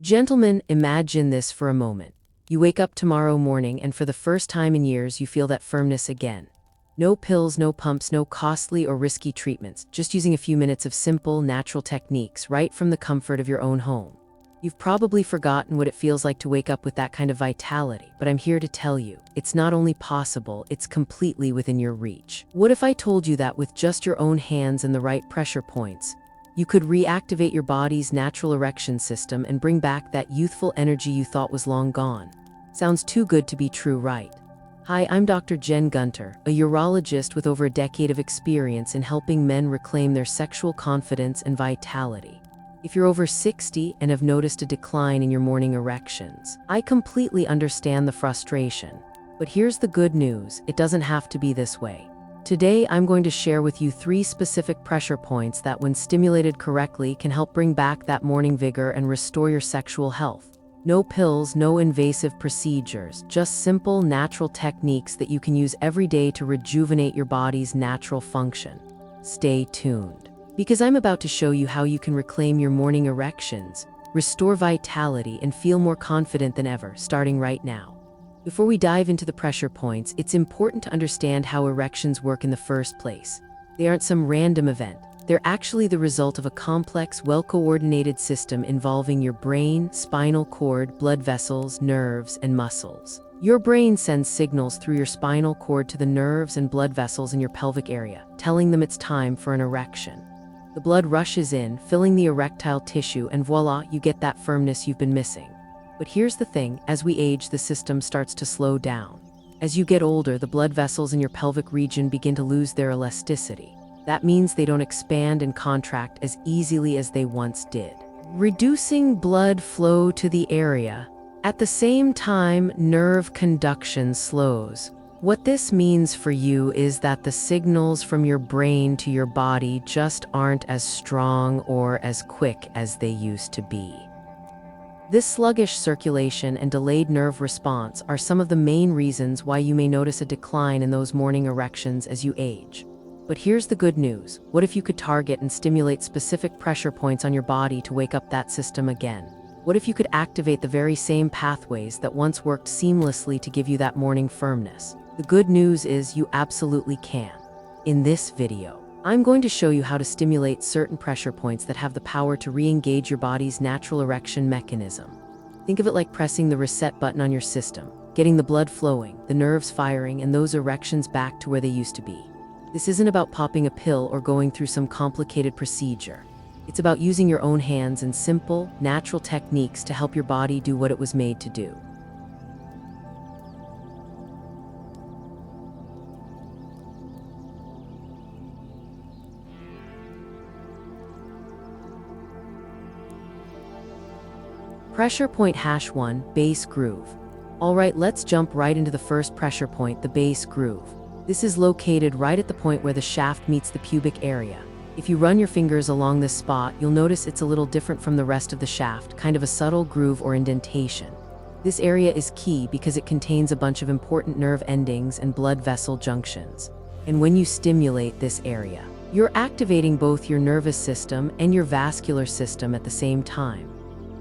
Gentlemen, imagine this for a moment. You wake up tomorrow morning and for the first time in years you feel that firmness again. No pills, no pumps, no costly or risky treatments, just using a few minutes of simple, natural techniques right from the comfort of your own home. You've probably forgotten what it feels like to wake up with that kind of vitality, but I'm here to tell you, it's not only possible, it's completely within your reach. What if I told you that with just your own hands and the right pressure points, you could reactivate your body's natural erection system and bring back that youthful energy you thought was long gone? Sounds too good to be true, right? Hi, I'm Dr. Gunter, a urologist with over a decade of experience in helping men reclaim their sexual confidence and vitality. If you're over 60 and have noticed a decline in your morning erections, I completely understand the frustration. But here's the good news, it doesn't have to be this way. Today, I'm going to share with you 3 specific pressure points that, when stimulated correctly, can help bring back that morning vigor and restore your sexual health. No pills, no invasive procedures, just simple, natural techniques that you can use every day to rejuvenate your body's natural function. Stay tuned, because I'm about to show you how you can reclaim your morning erections, restore vitality, and feel more confident than ever, starting right now. Before we dive into the pressure points, it's important to understand how erections work in the first place. They aren't some random event. They're actually the result of a complex, well-coordinated system involving your brain, spinal cord, blood vessels, nerves, and muscles. Your brain sends signals through your spinal cord to the nerves and blood vessels in your pelvic area, telling them it's time for an erection. The blood rushes in, filling the erectile tissue, and voila, you get that firmness you've been missing. But here's the thing, as we age, the system starts to slow down. As you get older, the blood vessels in your pelvic region begin to lose their elasticity. That means they don't expand and contract as easily as they once did, reducing blood flow to the area. At the same time, nerve conduction slows. What this means for you is that the signals from your brain to your body just aren't as strong or as quick as they used to be. This sluggish circulation and delayed nerve response are some of the main reasons why you may notice a decline in those morning erections as you age. But here's the good news. What if you could target and stimulate specific pressure points on your body to wake up that system again? What if you could activate the very same pathways that once worked seamlessly to give you that morning firmness? The good news is you absolutely can. In this video, I'm going to show you how to stimulate certain pressure points that have the power to re-engage your body's natural erection mechanism. Think of it like pressing the reset button on your system, getting the blood flowing, the nerves firing, and those erections back to where they used to be. This isn't about popping a pill or going through some complicated procedure. It's about using your own hands and simple, natural techniques to help your body do what it was made to do. Pressure point #1, base groove. Alright, let's jump right into the first pressure point, the base groove. This is located right at the point where the shaft meets the pubic area. If you run your fingers along this spot, you'll notice it's a little different from the rest of the shaft, kind of a subtle groove or indentation. This area is key because it contains a bunch of important nerve endings and blood vessel junctions. And when you stimulate this area, you're activating both your nervous system and your vascular system at the same time.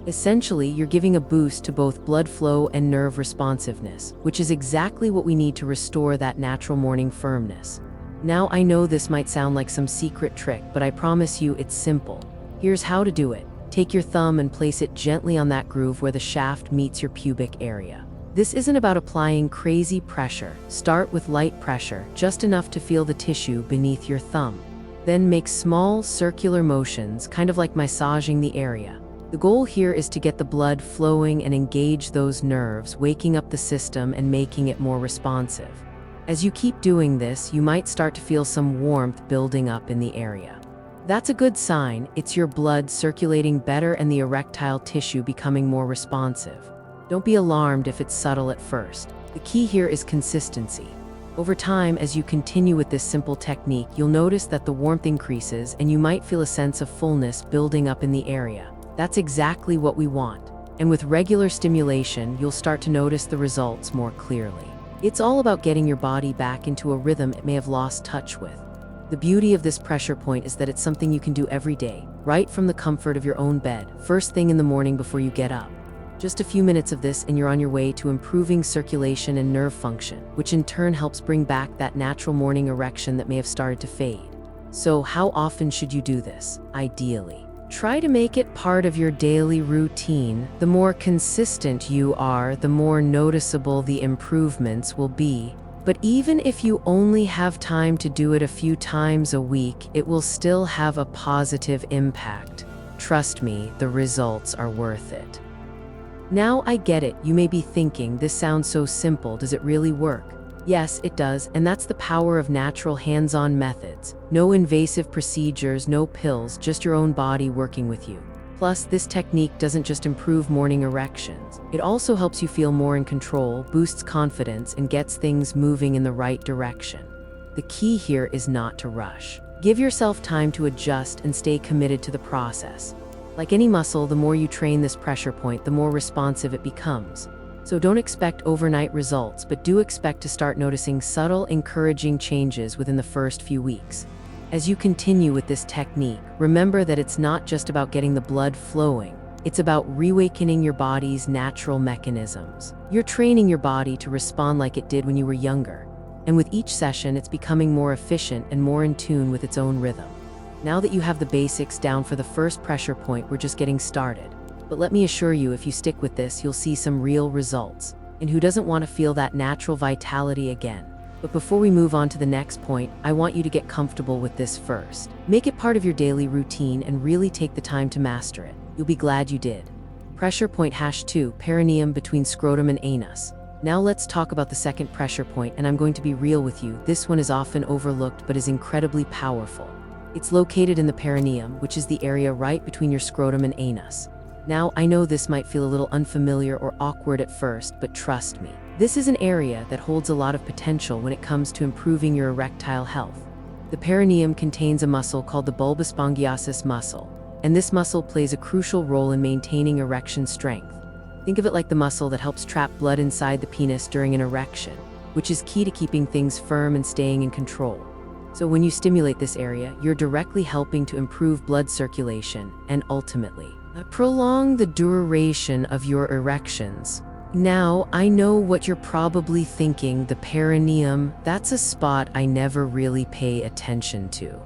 Essentially, you're giving a boost to both blood flow and nerve responsiveness, which is exactly what we need to restore that natural morning firmness. Now, I know this might sound like some secret trick, but I promise you it's simple. Here's how to do it. Take your thumb and place it gently on that groove where the shaft meets your pubic area. This isn't about applying crazy pressure. Start with light pressure, just enough to feel the tissue beneath your thumb. Then make small circular motions, kind of like massaging the area. The goal here is to get the blood flowing and engage those nerves, waking up the system and making it more responsive. As you keep doing this, you might start to feel some warmth building up in the area. That's a good sign. It's your blood circulating better and the erectile tissue becoming more responsive. Don't be alarmed if it's subtle at first. The key here is consistency. Over time, as you continue with this simple technique, you'll notice that the warmth increases and you might feel a sense of fullness building up in the area. That's exactly what we want. And with regular stimulation, you'll start to notice the results more clearly. It's all about getting your body back into a rhythm it may have lost touch with. The beauty of this pressure point is that it's something you can do every day. right from the comfort of your own bed, first thing in the morning before you get up. Just a few minutes of this and you're on your way to improving circulation and nerve function, which in turn helps bring back that natural morning erection that may have started to fade. So how often should you do this? Ideally, try to make it part of your daily routine. The more consistent you are, the more noticeable the improvements will be. But even if you only have time to do it a few times a week, it will still have a positive impact. Trust me, the results are worth it. Now I get it, you may be thinking, this sounds so simple, does it really work? Yes, it does, and that's the power of natural hands-on methods. No invasive procedures, no pills, just your own body working with you. Plus, this technique doesn't just improve morning erections. It also helps you feel more in control, boosts confidence, and gets things moving in the right direction. The key here is not to rush. Give yourself time to adjust and stay committed to the process. Like any muscle, the more you train this pressure point, the more responsive it becomes. So don't expect overnight results, but do expect to start noticing subtle, encouraging changes within the first few weeks. As you continue with this technique, remember that it's not just about getting the blood flowing. It's about reawakening your body's natural mechanisms. You're training your body to respond like it did when you were younger. And with each session, it's becoming more efficient and more in tune with its own rhythm. Now that you have the basics down for the first pressure point, we're just getting started. But let me assure you, if you stick with this, you'll see some real results. And who doesn't want to feel that natural vitality again? But before we move on to the next point, I want you to get comfortable with this first. Make it part of your daily routine and really take the time to master it. You'll be glad you did. Pressure point #2, perineum between scrotum and anus. Now let's talk about the second pressure point, and I'm going to be real with you. This one is often overlooked but is incredibly powerful. It's located in the perineum, which is the area right between your scrotum and anus. Now, I know this might feel a little unfamiliar or awkward at first, but trust me, this is an area that holds a lot of potential when it comes to improving your erectile health. The perineum contains a muscle called the bulbous spongiasis muscle, and this muscle plays a crucial role in maintaining erection strength. Think of it like the muscle that helps trap blood inside the penis during an erection, which is key to keeping things firm and staying in control. So when you stimulate this area, you're directly helping to improve blood circulation and ultimately prolong the duration of your erections. Now, I know what you're probably thinking, the perineum, that's a spot I never really pay attention to.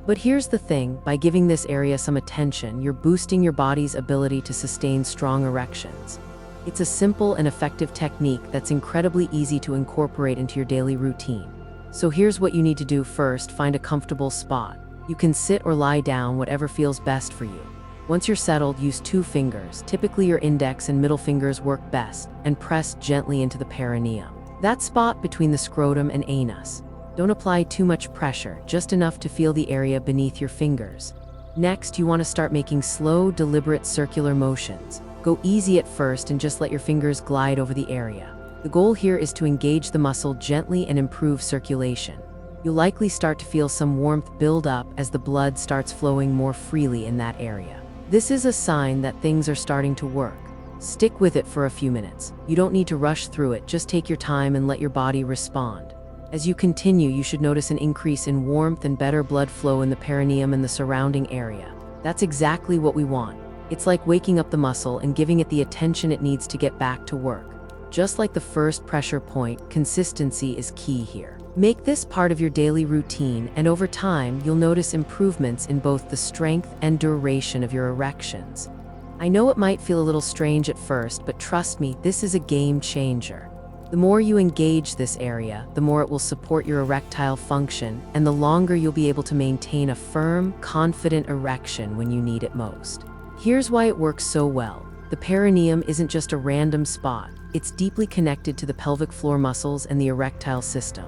But here's the thing, by giving this area some attention, you're boosting your body's ability to sustain strong erections. It's a simple and effective technique that's incredibly easy to incorporate into your daily routine. So here's what you need to do first, find a comfortable spot. You can sit or lie down, whatever feels best for you. Once you're settled, use 2 fingers, typically your index and middle fingers work best, and press gently into the perineum. That spot between the scrotum and anus. Don't apply too much pressure, just enough to feel the area beneath your fingers. Next, you want to start making slow, deliberate circular motions. Go easy at first and just let your fingers glide over the area. The goal here is to engage the muscle gently and improve circulation. You'll likely start to feel some warmth build up as the blood starts flowing more freely in that area. This is a sign that things are starting to work. Stick with it for a few minutes. You don't need to rush through it, just take your time and let your body respond. As you continue, you should notice an increase in warmth and better blood flow in the perineum and the surrounding area. That's exactly what we want. It's like waking up the muscle and giving it the attention it needs to get back to work. Just like the first pressure point, consistency is key here. Make this part of your daily routine, and over time, you'll notice improvements in both the strength and duration of your erections. I know it might feel a little strange at first, but trust me, this is a game changer. The more you engage this area, the more it will support your erectile function, and the longer you'll be able to maintain a firm, confident erection when you need it most. Here's why it works so well. The perineum isn't just a random spot. It's deeply connected to the pelvic floor muscles and the erectile system.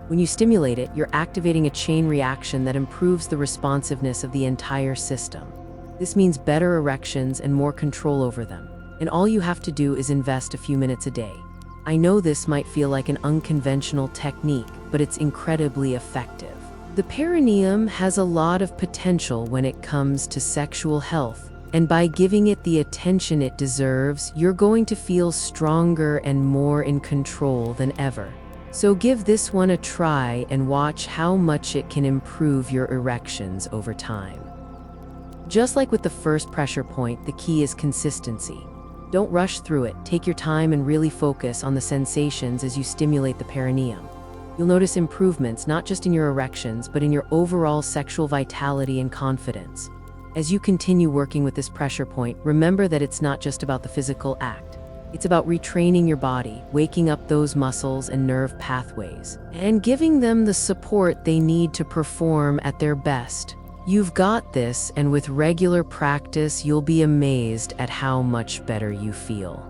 When you stimulate it, you're activating a chain reaction that improves the responsiveness of the entire system. This means better erections and more control over them. And all you have to do is invest a few minutes a day. I know this might feel like an unconventional technique, but it's incredibly effective. The perineum has a lot of potential when it comes to sexual health, and by giving it the attention it deserves, you're going to feel stronger and more in control than ever. So give this one a try and watch how much it can improve your erections over time. Just like with the first pressure point, the key is consistency. Don't rush through it. Take your time and really focus on the sensations as you stimulate the perineum. You'll notice improvements not just in your erections, but in your overall sexual vitality and confidence. As you continue working with this pressure point, remember that it's not just about the physical act. It's about retraining your body, waking up those muscles and nerve pathways, and giving them the support they need to perform at their best. You've got this, and with regular practice, you'll be amazed at how much better you feel.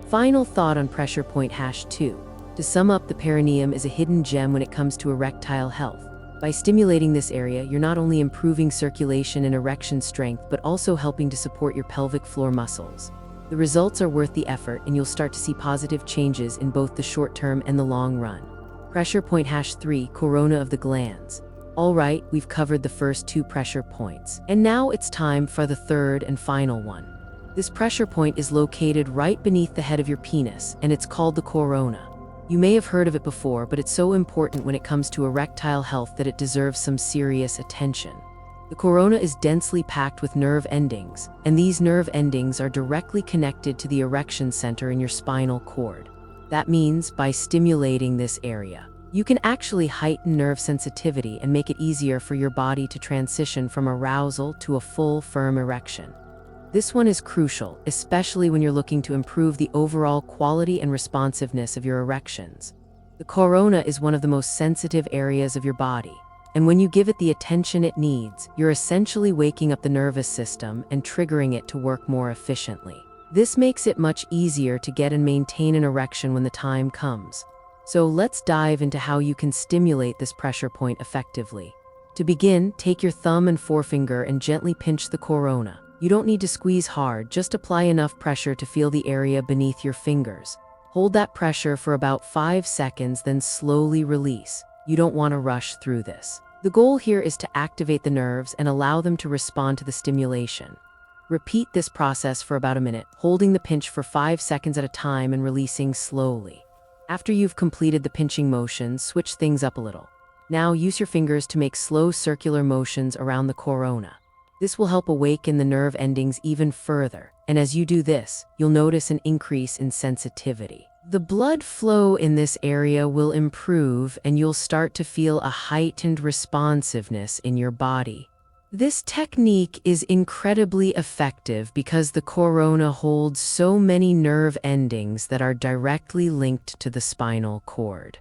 Final thought on pressure point #2. To sum up, the perineum is a hidden gem when it comes to erectile health. By stimulating this area, you're not only improving circulation and erection strength, but also helping to support your pelvic floor muscles. The results are worth the effort, and you'll start to see positive changes in both the short term and the long run. Pressure point #3, corona of the glans. All right, we've covered the first 2 pressure points, and now it's time for the third and final one. This pressure point is located right beneath the head of your penis, and it's called the corona. You may have heard of it before, but it's so important when it comes to erectile health that it deserves some serious attention. The corona is densely packed with nerve endings, and these nerve endings are directly connected to the erection center in your spinal cord. That means by stimulating this area, you can actually heighten nerve sensitivity and make it easier for your body to transition from arousal to a full, firm erection. This one is crucial, especially when you're looking to improve the overall quality and responsiveness of your erections. The corona is one of the most sensitive areas of your body, and when you give it the attention it needs, you're essentially waking up the nervous system and triggering it to work more efficiently. This makes it much easier to get and maintain an erection when the time comes. So let's dive into how you can stimulate this pressure point effectively. To begin, take your thumb and forefinger and gently pinch the corona. You don't need to squeeze hard, just apply enough pressure to feel the area beneath your fingers. Hold that pressure for about 5 seconds, then slowly release. You don't want to rush through this. The goal here is to activate the nerves and allow them to respond to the stimulation. Repeat this process for about a minute, holding the pinch for 5 seconds at a time and releasing slowly. After you've completed the pinching motions, switch things up a little. Now use your fingers to make slow circular motions around the corona. This will help awaken the nerve endings even further, and as you do this, you'll notice an increase in sensitivity. The blood flow in this area will improve, and you'll start to feel a heightened responsiveness in your body. This technique is incredibly effective because the corona holds so many nerve endings that are directly linked to the spinal cord.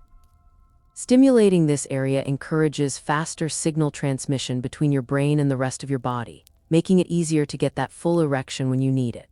Stimulating this area encourages faster signal transmission between your brain and the rest of your body, making it easier to get that full erection when you need it.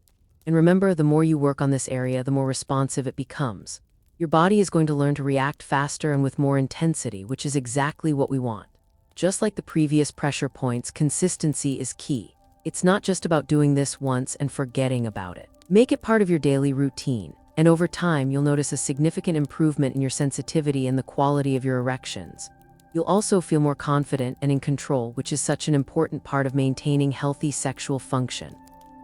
And remember, the more you work on this area, the more responsive it becomes. Your body is going to learn to react faster and with more intensity, which is exactly what we want. Just like the previous pressure points, consistency is key. It's not just about doing this once and forgetting about it. Make it part of your daily routine. And over time, you'll notice a significant improvement in your sensitivity and the quality of your erections. You'll also feel more confident and in control, which is such an important part of maintaining healthy sexual function.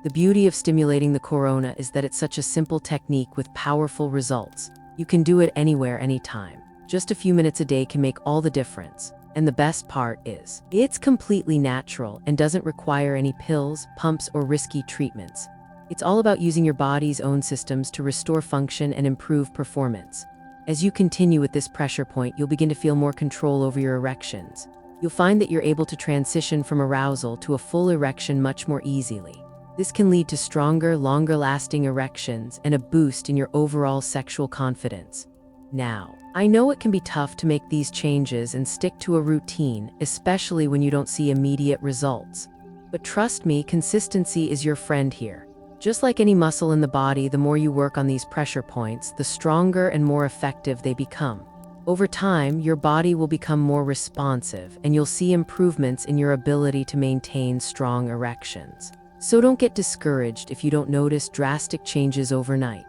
The beauty of stimulating the corona is that it's such a simple technique with powerful results. You can do it anywhere, anytime. Just a few minutes a day can make all the difference. And the best part is, it's completely natural and doesn't require any pills, pumps, or risky treatments. It's all about using your body's own systems to restore function and improve performance. As you continue with this pressure point, you'll begin to feel more control over your erections. You'll find that you're able to transition from arousal to a full erection much more easily. This can lead to stronger, longer-lasting erections and a boost in your overall sexual confidence. Now, I know it can be tough to make these changes and stick to a routine, especially when you don't see immediate results. But trust me, consistency is your friend here. Just like any muscle in the body, the more you work on these pressure points, the stronger and more effective they become. Over time, your body will become more responsive, and you'll see improvements in your ability to maintain strong erections. So don't get discouraged if you don't notice drastic changes overnight.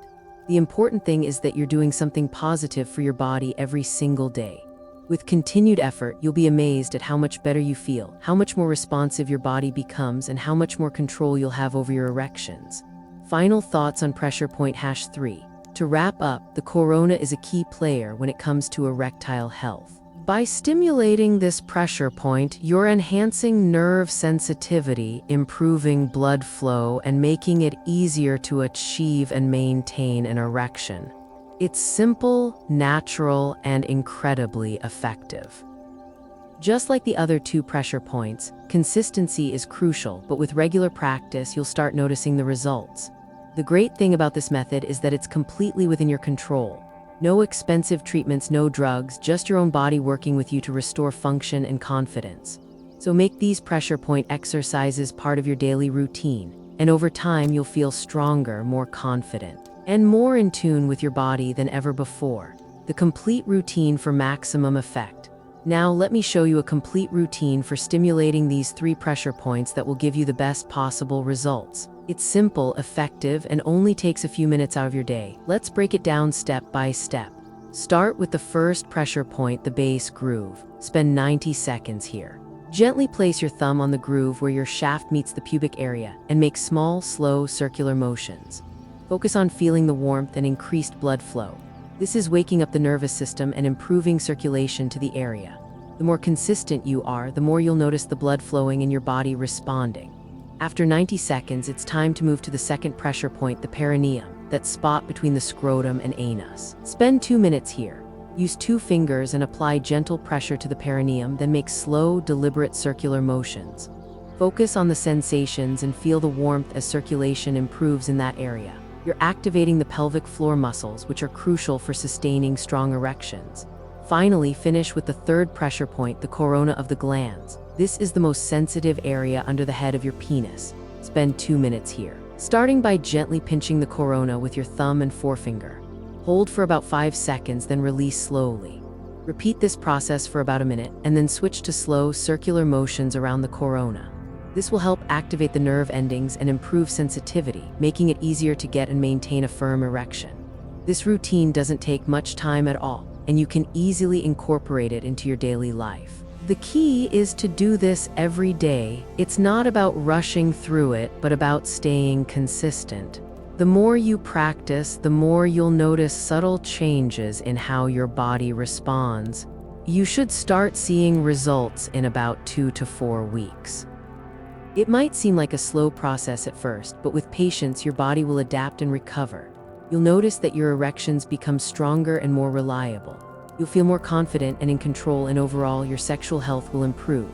The important thing is that you're doing something positive for your body every single day. With continued effort, you'll be amazed at how much better you feel, how much more responsive your body becomes, and how much more control you'll have over your erections. Final thoughts on pressure point #3. To wrap up, the corona is a key player when it comes to erectile health. By stimulating this pressure point, you're enhancing nerve sensitivity, improving blood flow, and making it easier to achieve and maintain an erection. It's simple, natural, and incredibly effective. Just like the other 2 pressure points, consistency is crucial, but with regular practice, you'll start noticing the results. The great thing about this method is that it's completely within your control. No expensive treatments, no drugs, just your own body working with you to restore function and confidence. So make these pressure point exercises part of your daily routine, and over time you'll feel stronger, more confident, and more in tune with your body than ever before. The complete routine for maximum effect. Now let me show you a complete routine for stimulating these 3 pressure points that will give you the best possible results. It's simple, effective, and only takes a few minutes out of your day. Let's break it down step by step. Start with the first pressure point, the base groove. Spend 90 seconds here. Gently place your thumb on the groove where your shaft meets the pubic area and make small, slow, circular motions. Focus on feeling the warmth and increased blood flow. This is waking up the nervous system and improving circulation to the area. The more consistent you are, the more you'll notice the blood flowing and your body responding. After 90 seconds, it's time to move to the second pressure point, the perineum, that spot between the scrotum and anus. Spend 2 minutes here. Use 2 fingers and apply gentle pressure to the perineum, then make slow, deliberate circular motions. Focus on the sensations and feel the warmth as circulation improves in that area. You're activating the pelvic floor muscles, which are crucial for sustaining strong erections. Finally, finish with the third pressure point, the corona of the glans. This is the most sensitive area under the head of your penis. Spend 2 minutes here, starting by gently pinching the corona with your thumb and forefinger. Hold for about 5 seconds, then release slowly. Repeat this process for about a minute, and then switch to slow, circular motions around the corona. This will help activate the nerve endings and improve sensitivity, making it easier to get and maintain a firm erection. This routine doesn't take much time at all, and you can easily incorporate it into your daily life. The key is to do this every day. It's not about rushing through it, but about staying consistent. The more you practice, the more you'll notice subtle changes in how your body responds. You should start seeing results in about 2 to 4 weeks. It might seem like a slow process at first, but with patience, your body will adapt and recover. You'll notice that your erections become stronger and more reliable. You'll feel more confident and in control, and overall, your sexual health will improve.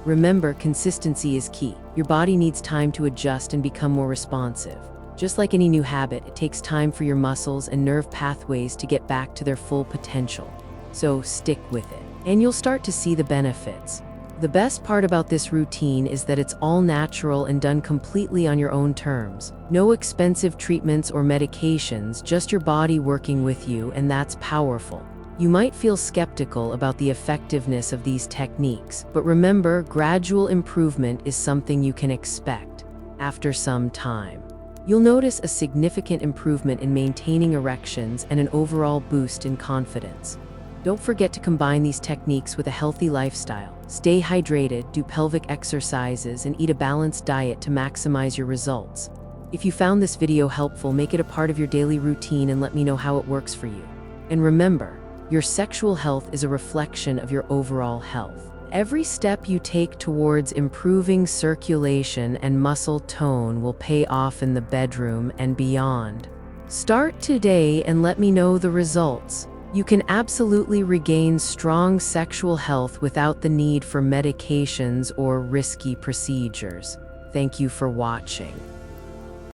Remember, consistency is key. Your body needs time to adjust and become more responsive. Just like any new habit, it takes time for your muscles and nerve pathways to get back to their full potential. So stick with it, and you'll start to see the benefits. The best part about this routine is that it's all natural and done completely on your own terms. No expensive treatments or medications, just your body working with you, and that's powerful. You might feel skeptical about the effectiveness of these techniques, but remember, gradual improvement is something you can expect. After some time, you'll notice a significant improvement in maintaining erections and an overall boost in confidence. Don't forget to combine these techniques with a healthy lifestyle. Stay hydrated, do pelvic exercises, and eat a balanced diet to maximize your results. If you found this video helpful, make it a part of your daily routine and let me know how it works for you. And remember, your sexual health is a reflection of your overall health. Every step you take towards improving circulation and muscle tone will pay off in the bedroom and beyond. Start today and let me know the results. You can absolutely regain strong sexual health without the need for medications or risky procedures. Thank you for watching.